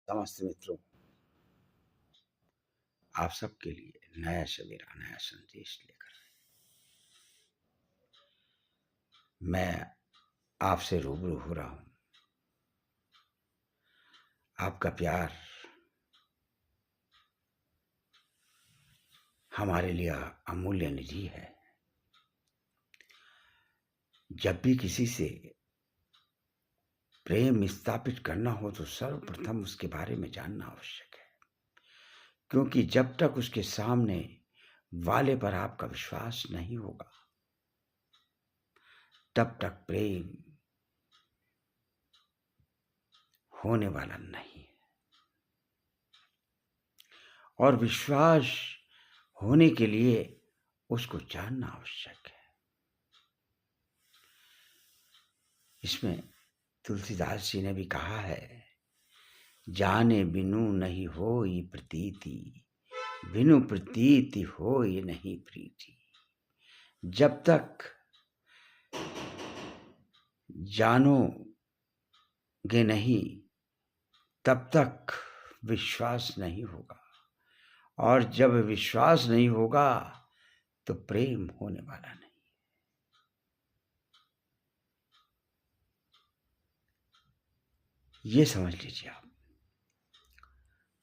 समस्त मित्रों, आप सबके लिए नया सवेरा, नया संदेश लेकर मैं आपसे रूबरू हो रहा हूं। आपका प्यार हमारे लिए अमूल्य निधि है। जब भी किसी से प्रेम स्थापित करना हो तो सर्वप्रथम उसके बारे में जानना आवश्यक है, क्योंकि जब तक उसके सामने वाले पर आपका विश्वास नहीं होगा तब तक प्रेम होने वाला नहीं है। और विश्वास होने के लिए उसको जानना आवश्यक है। इसमें तुलसीदास जी ने भी कहा है, जाने बिनु नहीं होई प्रतीति, बिनु प्रतीति होई नहीं प्रीति। जब तक जानोगे नहीं तब तक विश्वास नहीं होगा, और जब विश्वास नहीं होगा तो प्रेम होने वाला नहीं। ये समझ लीजिए आप।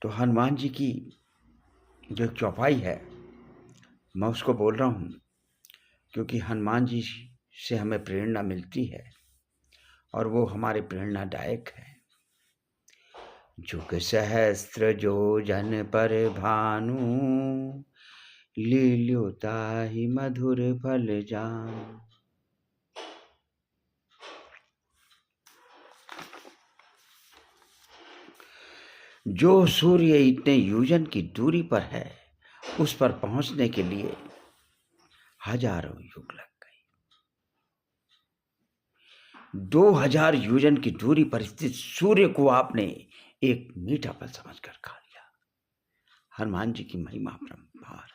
तो हनुमान जी की जो चौपाई है, मैं उसको बोल रहा हूं क्योंकि हनुमान जी से हमें प्रेरणा मिलती है और वो हमारे प्रेरणादायक है। जुग सहस्त्र जो जन पर भानु, लील्यो ताहि मधुर फल जान। जो सूर्य इतने योजन की दूरी पर है, उस पर पहुंचने के लिए हजारों युग लग गए। 2000 योजन की दूरी पर स्थित सूर्य को आपने एक मीठा फल समझकर खा लिया। हनुमान जी की महिमा परंपार।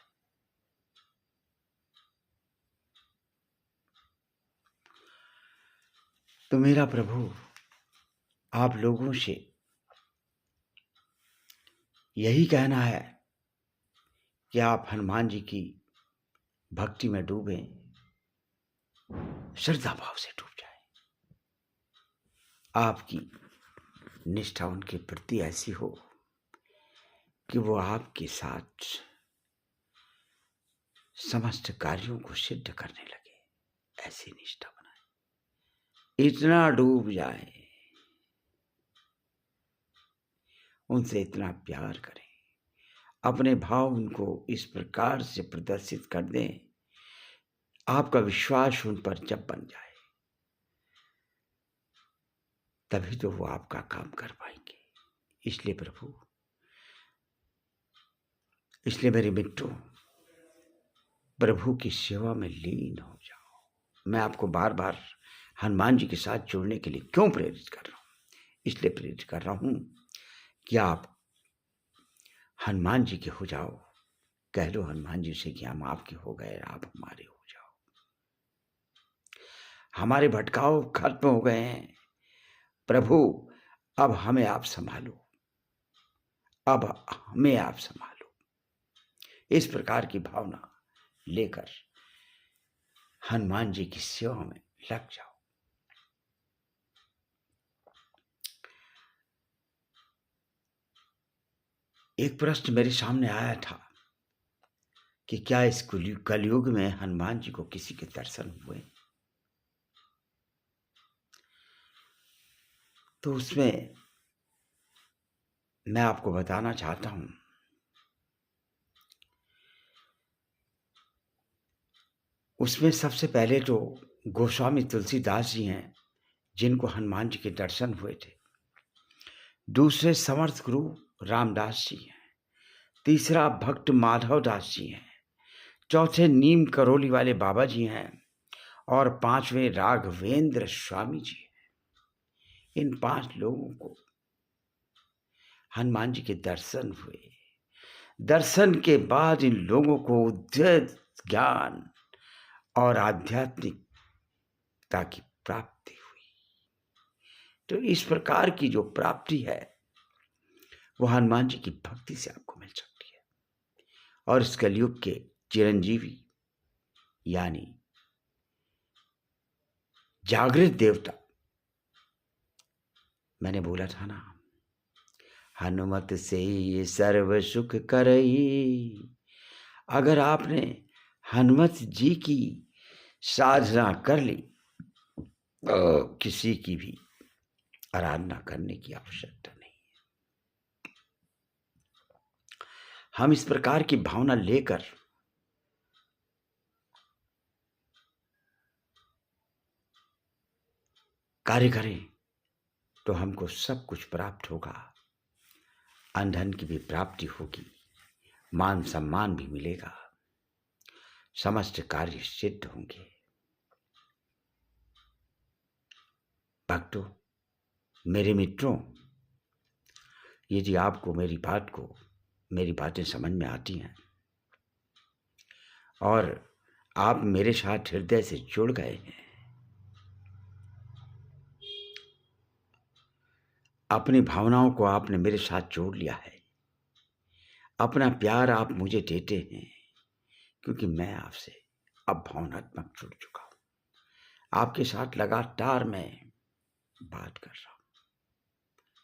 तो मेरा प्रभु आप लोगों से यही कहना है कि आप हनुमान जी की भक्ति में डूबें, श्रद्धा भाव से डूब जाएं। आपकी निष्ठा उनके प्रति ऐसी हो कि वो आपके साथ समस्त कार्यों को सिद्ध करने लगे। ऐसी निष्ठा बनाए, इतना डूब जाए, उनसे इतना प्यार करें, अपने भाव उनको इस प्रकार से प्रदर्शित कर दें, आपका विश्वास उन पर जब बन जाए तभी तो वो आपका काम कर पाएंगे। इसलिए प्रभु, इसलिए मेरे मित्रों, प्रभु की सेवा में लीन हो जाओ। मैं आपको बार बार हनुमान जी के साथ जुड़ने के लिए क्यों प्रेरित कर रहा हूं? इसलिए प्रेरित कर रहा हूं कि आप हनुमान जी के हो जाओ। कह लो हनुमान जी से कि हम आपके हो गए, आप हमारे हो जाओ। हमारे भटकाव खत्म हो गए हैं प्रभु, अब हमें आप संभालो, अब हमें आप संभालो। इस प्रकार की भावना लेकर हनुमान जी की सेवा में लग जाओ। एक प्रश्न मेरे सामने आया था कि क्या इस कलयुग में हनुमान जी को किसी के दर्शन हुए? तो उसमें मैं आपको बताना चाहता हूं, उसमें सबसे पहले तो गोस्वामी तुलसीदास जी हैं जिनको हनुमान जी के दर्शन हुए थे। दूसरे समर्थ गुरु रामदास जी हैं। तीसरा भक्त माधव दास जी हैं। चौथे नीम करोली वाले बाबा जी हैं। और पांचवें राघवेंद्र स्वामी जी हैं। इन 5 लोगों को हनुमान जी के दर्शन हुए। दर्शन के बाद इन लोगों को उद्यत ज्ञान और आध्यात्मिकता की प्राप्ति हुई। तो इस प्रकार की जो प्राप्ति है वो हनुमान जी की भक्ति से आपको मिल सकती है। और इस कलयुग के चिरंजीवी यानी जागृत देवता, मैंने बोला था ना, हनुमत से ये सर्व सुख करई। अगर आपने हनुमत जी की साधना कर ली तो किसी की भी आराधना करने की आवश्यकता नहीं। हम इस प्रकार की भावना लेकर कार्य करें तो हमको सब कुछ प्राप्त होगा। अन्न धन की भी प्राप्ति होगी, मान सम्मान भी मिलेगा, समस्त कार्य सिद्ध होंगे। भक्तों, मेरे मित्रों, यदि आपको मेरी बातें समझ में आती हैं और आप मेरे साथ हृदय से जुड़ गए हैं, अपनी भावनाओं को आपने मेरे साथ जोड़ लिया है, अपना प्यार आप मुझे देते हैं, क्योंकि मैं आपसे अब भावनात्मक जुड़ चुका हूं। आपके साथ लगातार मैं बात कर रहा हूं,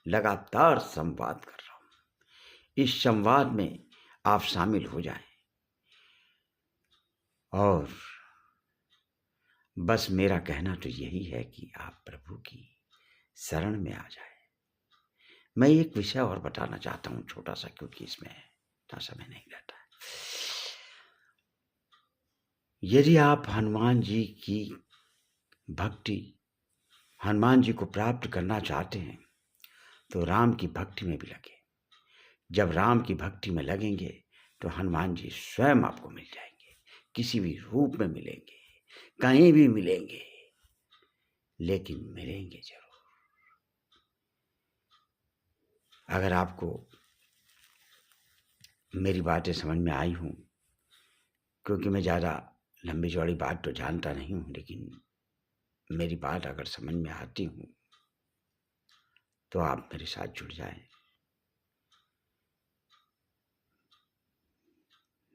लगातार संवाद कर रहा हूं। इस संवाद में आप शामिल हो जाएं और बस मेरा कहना तो यही है कि आप प्रभु की शरण में आ जाएं। मैं एक विषय और बताना चाहता हूं, छोटा सा, क्योंकि इसमें इतना समय नहीं रहता है। यदि आप हनुमान जी की भक्ति, हनुमान जी को प्राप्त करना चाहते हैं तो राम की भक्ति में भी लगे। जब राम की भक्ति में लगेंगे तो हनुमान जी स्वयं आपको मिल जाएंगे, किसी भी रूप में मिलेंगे, कहीं भी मिलेंगे, लेकिन मिलेंगे जरूर। अगर आपको मेरी बातें समझ में आई हूं, क्योंकि मैं ज़्यादा लंबी चौड़ी बात तो जानता नहीं हूं, लेकिन मेरी बात अगर समझ में आती हूं तो आप मेरे साथ जुड़ जाएं।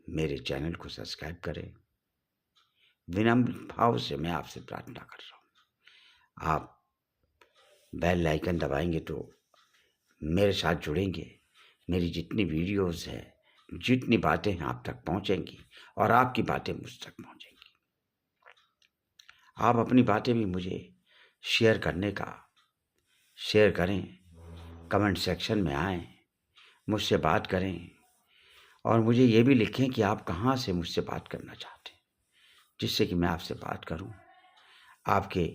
मेरे चैनल को सब्सक्राइब करें। विनम्र भाव से मैं आपसे प्रार्थना कर रहा हूं। आप बेल आइकन दबाएंगे तो मेरे साथ जुड़ेंगे। मेरी जितनी वीडियोस है, जितनी बातें हैं, आप तक पहुंचेंगी और आपकी बातें मुझ तक पहुंचेंगी। आप अपनी बातें भी मुझे शेयर करें, कमेंट सेक्शन में आएं, मुझसे बात करें और मुझे ये भी लिखें कि आप कहाँ से मुझसे बात करना चाहते हैं, जिससे कि मैं आपसे बात करूं। आपके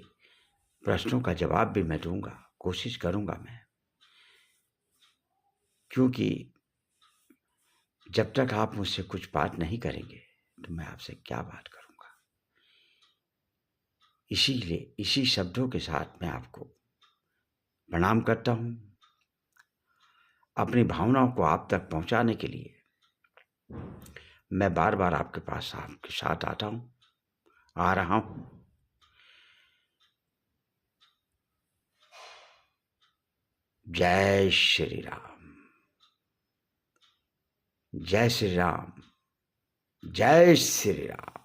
प्रश्नों का जवाब भी मैं दूंगा, कोशिश करूंगा मैं, क्योंकि जब तक आप मुझसे कुछ बात नहीं करेंगे तो मैं आपसे क्या बात करूंगा। इसीलिए इसी शब्दों के साथ मैं आपको प्रणाम करता हूं। अपनी भावनाओं को आप तक पहुंचाने के लिए मैं बार बार आपके पास आपके साथ आ रहा हूं। जय श्री राम, जय श्री राम, जय श्री राम।